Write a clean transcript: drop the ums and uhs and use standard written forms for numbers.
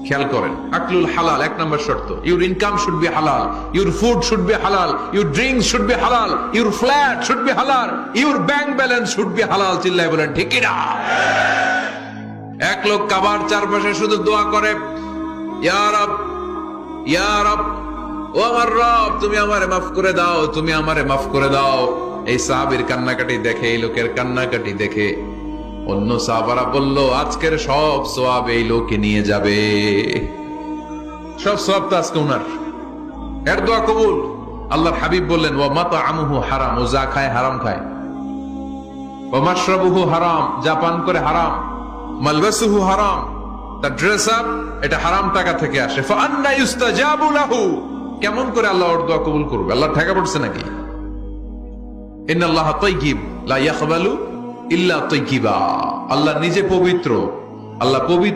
খেয়াল করেন, আকলুল হালাল এক নম্বর শর্ত। ইউর ইনকাম শুড বি হালাল, ইউর ফুড শুড বি হালাল, ইউর ড্রিঙ্কস শুড বি হালাল, ইউর ফ্ল্যাট শুড বি হালাল, your bank balance should be হালাল। চিল্লায় বলেন ঠিক কি না? এক লোক কাবার চারপাশে শুধু দোয়া করে, ইয়া রব, ইয়া রব, ও আমার রব, তুমি আমারে মাফ করে দাও, তুমি আমারে মাফ করে দাও। এই সাহাবীর কান্নাকাটি দেখে, এই লোকের কান্নাকাটি দেখে অন্য সাহাবারা বলল, আজকের সব সওয়াব এই লোকে নিয়ে যাবে। সব সওয়াব তো আজকে উনার। এর দোয়া কবুল। আল্লাহর হাবিব বললেন, ওয়া মাতআমুহু হারাম, ও যা খায় হারাম খায়। ওয়া মাশরাবুহু হারাম, যা পান করে হারাম। মালবাসুহু হারাম, তার ড্রেস আপ এটা হারাম টাকা থেকে আসে। ফাআন্না ইউস্তাজাবু লাহু, কেমন করে আল্লাহ ওর দোয়া কবুল করবে? আল্লাহ ঠেকা পড়ছে নাকি? ইন্নাল্লাহা তাইয়্যিব লা ইয়াকবালু ইল্লা তাইয়্যিবা। আল্লাহ নিজে পবিত্র, আল্লাহ পবিত্র।